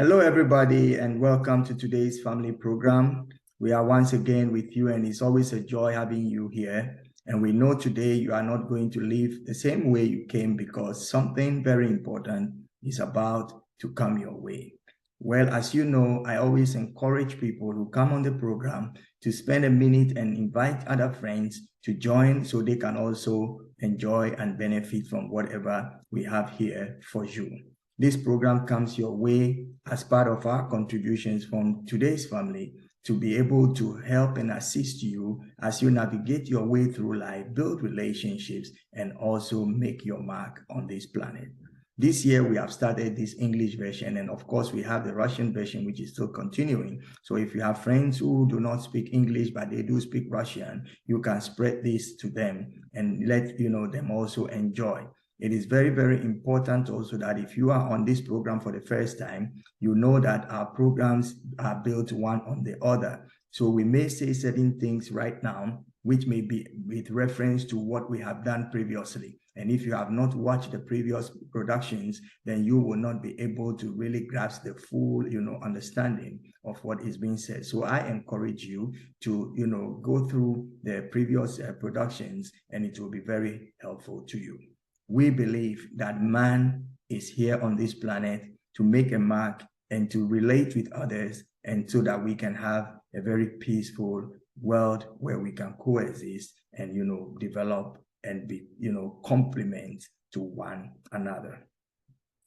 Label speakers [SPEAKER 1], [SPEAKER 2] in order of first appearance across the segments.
[SPEAKER 1] Hello, everybody, and welcome to today's family program. We are once again with you, and it's always a joy having you here. And we know today you are not going to leave the same way you came because something very important is about to come your way. Well, as you know, I always encourage people who come on the program to spend a minute and invite other friends to join so they can also enjoy and benefit from whatever we have here for you. This program comes your way as part of our contributions from today's family to be able to help and assist you as you navigate your way through life, build relationships, and also make your mark on this planet. This year, we have started this English version, and of course, we have the Russian version, which is still continuing. So if you have friends who do not speak English, but they do speak Russian, you can spread this to them and let them also enjoy. It is very, very important also that if you are on this program for the first time, you know that our programs are built one on the other. So we may say certain things right now, which may be with reference to what we have done previously. And if you have not watched the previous productions, then you will not be able to really grasp the full, understanding of what is being said. So I encourage you to, go through the previous productions, and it will be very helpful to you. We believe that man is here on this planet to make a mark and to relate with others, and so that we can have a very peaceful world where we can coexist and, develop and be, complement to one another.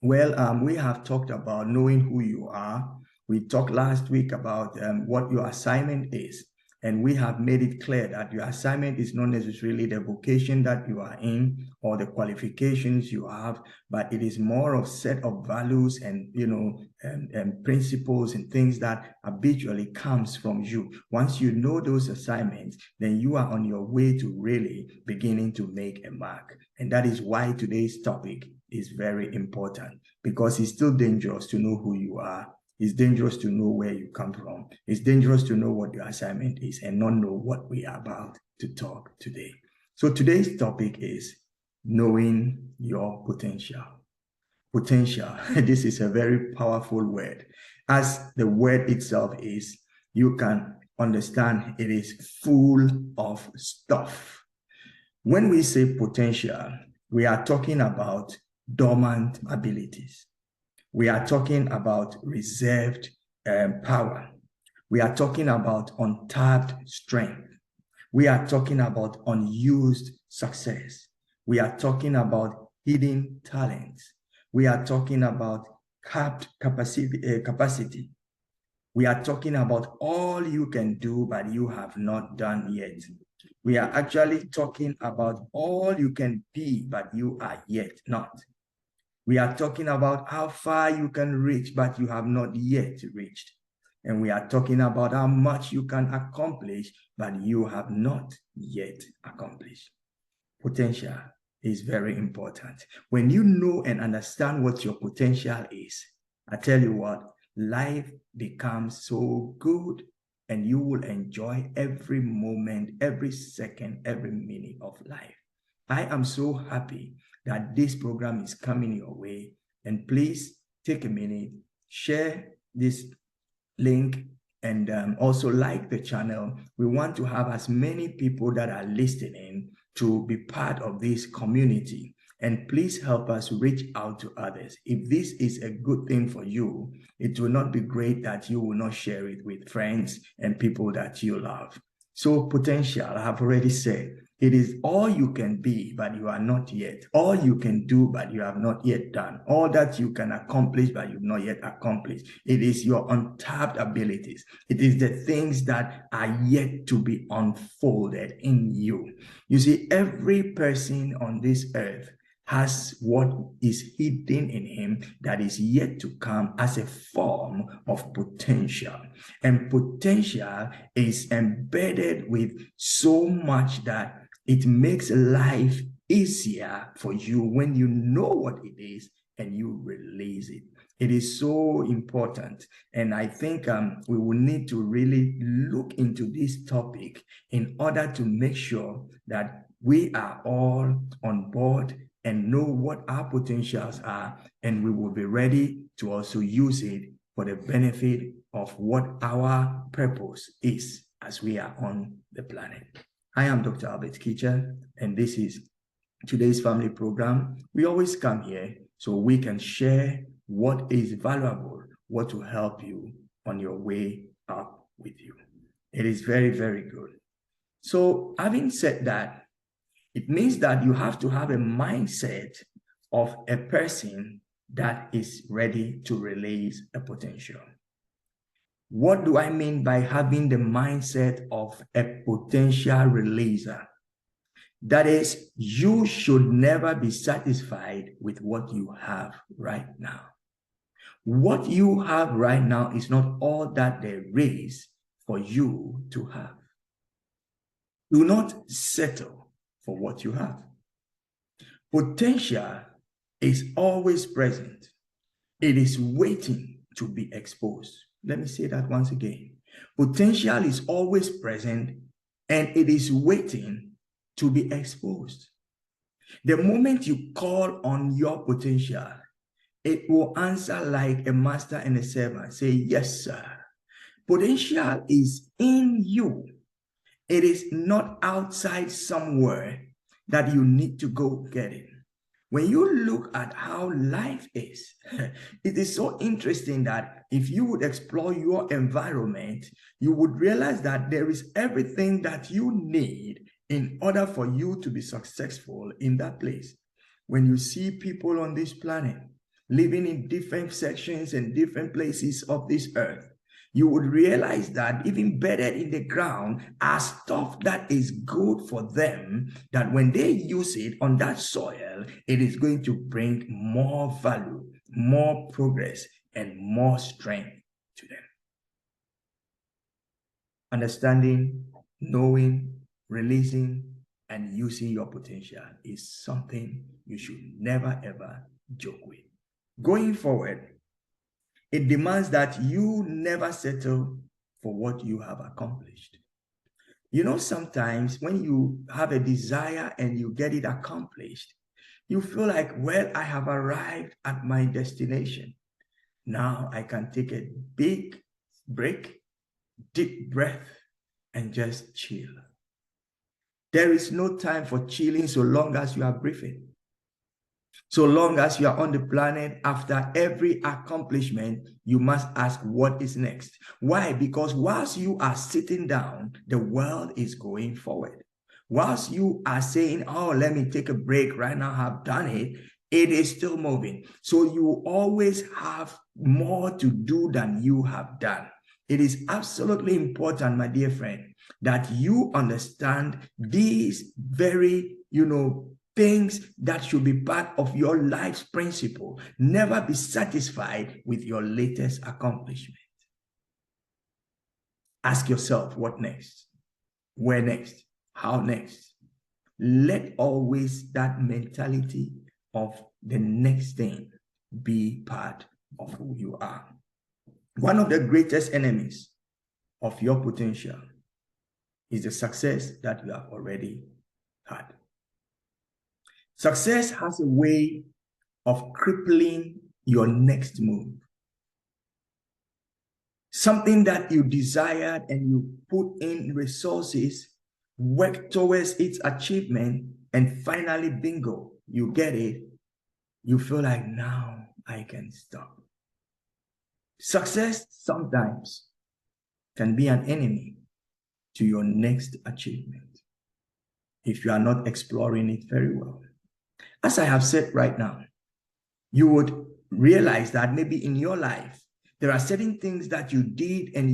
[SPEAKER 1] Well, we have talked about knowing who you are. We talked last week about what your assignment is. And we have made it clear that your assignment is not necessarily the vocation that you are in or the qualifications you have, but it is more of set of values and, principles and things that habitually comes from you. Once you know those assignments, then you are on your way to really beginning to make a mark. And that is why today's topic is very important, because it's still dangerous to know who you are. It's dangerous to know where you come from. It's dangerous to know what your assignment is and not know what we are about to talk today. So today's topic is knowing your potential. Potential. This is a very powerful word. As the word itself is, you can understand it is full of stuff. When we say potential, we are talking about dormant abilities. We are talking about reserved power. We are talking about untapped strength. We are talking about unused success. We are talking about hidden talents. We are talking about capped capacity. We are talking about all you can do, but you have not done yet. We are actually talking about all you can be, but you are yet not. We are talking about how far you can reach, but you have not yet reached. And we are talking about how much you can accomplish, but you have not yet accomplished. Potential is very important. When you know and understand what your potential is, I tell you what, life becomes so good, and you will enjoy every moment, every second, every minute of life. I am so happy that this program is coming your way. And please take a minute, share this link, and also like the channel. We want to have as many people that are listening to be part of this community. And please help us reach out to others. If this is a good thing for you, it will not be great that you will not share it with friends and people that you love. So potential, I have already said, it is all you can be, but you are not yet. All you can do, but you have not yet done. All that you can accomplish, but you've not yet accomplished. It is your untapped abilities. It is the things that are yet to be unfolded in you. You see, every person on this earth has what is hidden in him that is yet to come as a form of potential. And potential is embedded with so much that it makes life easier for you when you know what it is and you release it. It is so important. And I think we will need to really look into this topic in order to make sure that we are all on board and know what our potentials are, and we will be ready to also use it for the benefit of what our purpose is as we are on the planet. I am Dr. Albert Kitcher, and this is today's family program. We always come here so we can share what is valuable, what will help you on your way up with you. It is very, very good. So having said that, it means that you have to have a mindset of a person that is ready to release a potential. What do I mean by having the mindset of a potential releaser? That is, you should never be satisfied with what you have right now. What you have right now is not all that there is for you to have. Do not settle for what you have. Potential is always present. It is waiting to be exposed. Let me say that once again. Potential is always present and it is waiting to be exposed. The moment you call on your potential, it will answer like a master and a servant. Say, yes, sir. Potential is in you. It is not outside somewhere that you need to go get it. When you look at how life is, it is so interesting that if you would explore your environment, you would realize that there is everything that you need in order for you to be successful in that place. When you see people on this planet living in different sections and different places of this earth, you would realize that even bedded in the ground are stuff that is good for them, that when they use it on that soil, it is going to bring more value, more progress, and more strength to them. Understanding, knowing, releasing, and using your potential is something you should never, ever joke with. Going forward, it demands that you never settle for what you have accomplished. You know, sometimes when you have a desire and you get it accomplished, you feel like, well, I have arrived at my destination. Now I can take a big break, deep breath, and just chill. There is no time for chilling so long as you are breathing. So long as you are on the planet, after every accomplishment, you must ask what is next. Why? Because whilst you are sitting down, the world is going forward. Whilst you are saying, oh, let me take a break right now, I've done it, it is still moving. So you always have more to do than you have done. It is absolutely important, my dear friend, that you understand these very, things that should be part of your life's principle. Never be satisfied with your latest accomplishment. Ask yourself, what next? Where next? How next? Let always that mentality of the next thing be part of who you are. One of the greatest enemies of your potential is the success that you have already had. Success has a way of crippling your next move. Something that you desired and you put in resources, work towards its achievement, and finally, bingo, you get it. You feel like, now I can stop. Success sometimes can be an enemy to your next achievement if you are not exploring it very well. As I have said right now, you would realize that maybe in your life, there are certain things that you did and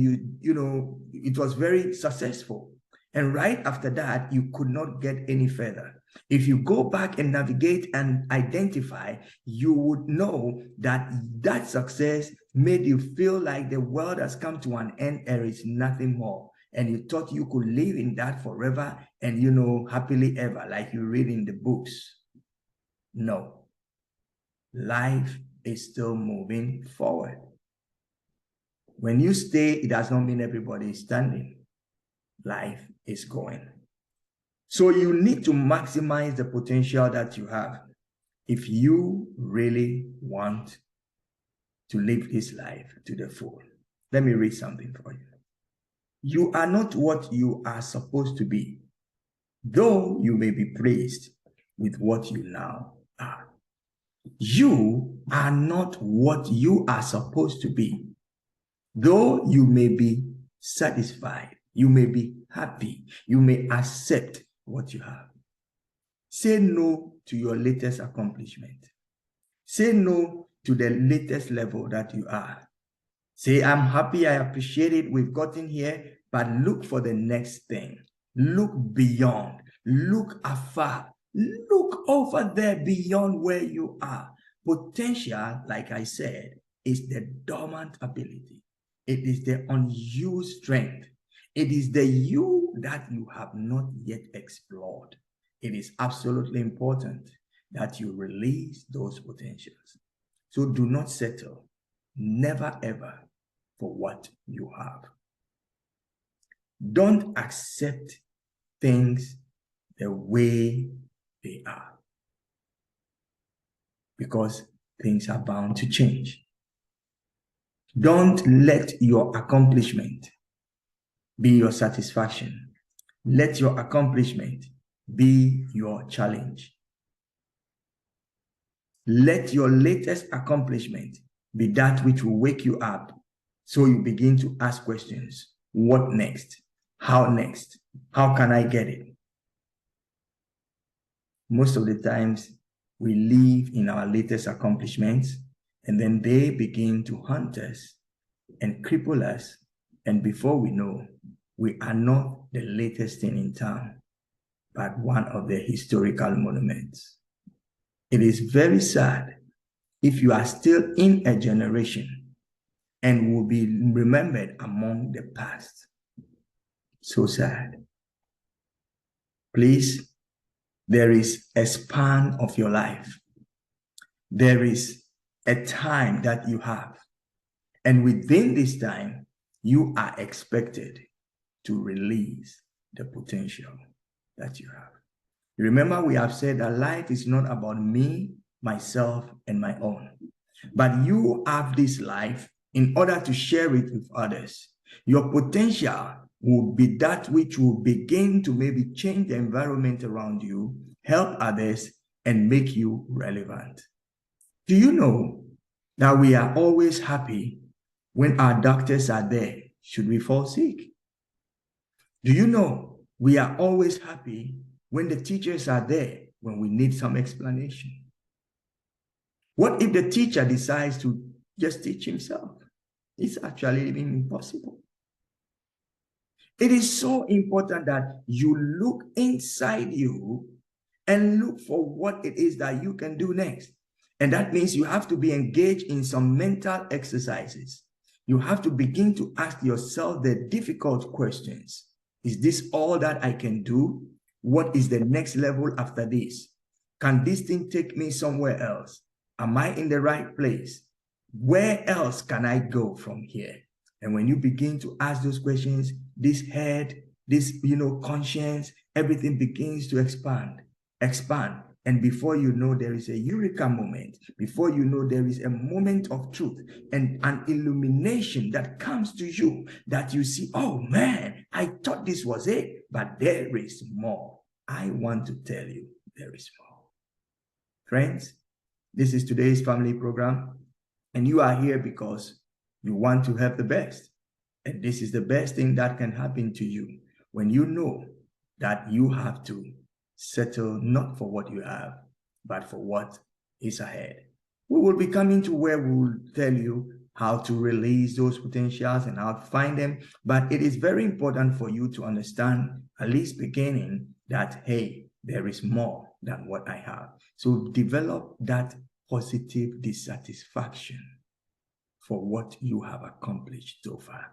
[SPEAKER 1] it was very successful. And right after that, you could not get any further. If you go back and navigate and identify, you would know that that success made you feel like the world has come to an end, there is nothing more. And you thought you could live in that forever and, happily ever, like you read in the books. No. Life is still moving forward. When you stay, it does not mean everybody is standing. Life is going. So you need to maximize the potential that you have if you really want to live this life to the full. Let me read something for you. You are not what you are supposed to be, though you may be praised with what you now are. You are not what you are supposed to be, though you may be satisfied, you may be happy, you may accept what you have. Say no to your latest accomplishment. Say no to the latest level that you are. Say, I'm happy, I appreciate it, we've gotten here, but look for the next thing. Look beyond, look afar, look over there beyond where you are. Potential, like I said, is the dormant ability. It is the unused strength. It is the you that you have not yet explored. It is absolutely important that you release those potentials. So do not settle, never ever, for what you have. Don't accept things the way they are, because things are bound to change. Don't let your accomplishment be your satisfaction. Let your accomplishment be your challenge. Let your latest accomplishment be that which will wake you up, so you begin to ask questions. What next? How next? How can I get it? Most of the times, we live in our latest accomplishments, and then they begin to hunt us and cripple us. And before we know, we are not the latest thing in town, but one of the historical monuments. It is very sad if you are still in a generation and will be remembered among the past. So sad. Please, there is a span of your life. There is a time that you have. And within this time, you are expected to release the potential that you have. Remember, we have said that life is not about me, myself, and my own. But you have this life in order to share it with others. Your potential will be that which will begin to maybe change the environment around you, help others, and make you relevant. Do you know that we are always happy when our doctors are there should we fall sick? Do you know we are always happy when the teachers are there when we need some explanation? What if the teacher decides to just teach himself? It's actually even impossible. It is so important that you look inside you and look for what it is that you can do next. And that means you have to be engaged in some mental exercises. You have to begin to ask yourself the difficult questions. Is this all that I can do? What is the next level after this? Can this thing take me somewhere else? Am I in the right place? Where else can I go from here? And when you begin to ask those questions, this head, this, conscience, everything begins to expand. And before you know, there is a eureka moment. Before you know, there is a moment of truth and an illumination that comes to you that you see, oh man, I thought this was it, but there is more. I want to tell you, there is more. Friends, this is today's family program, and you are here because you want to have the best. And this is the best thing that can happen to you when you know that you have to settle not for what you have, but for what is ahead. We will be coming to where we will tell you how to release those potentials and how to find them. But it is very important for you to understand, at least beginning, that, hey, there is more than what I have. So develop that positive dissatisfaction for what you have accomplished so far,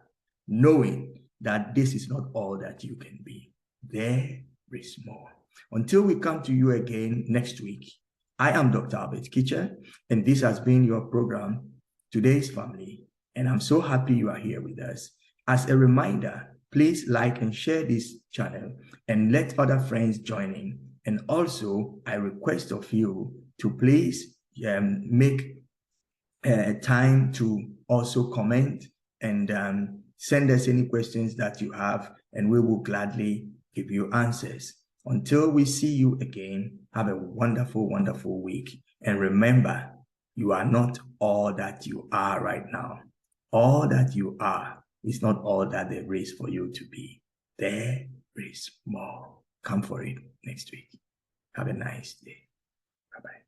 [SPEAKER 1] knowing that this is not all that you can be. There is more. Until we come to you again next week, I am Dr. Kitcher, and this has been your program, Today's Family, and I'm so happy you are here with us. As a reminder, please like and share this channel and let other friends join in. And also, I request of you to please make time to also comment and send us any questions that you have, and we will gladly give you answers. Until we see you again, have a wonderful, wonderful week. And remember, you are not all that you are right now. All that you are is not all that there is for you to be. There is more. Come for it next week. Have a nice day. Bye-bye.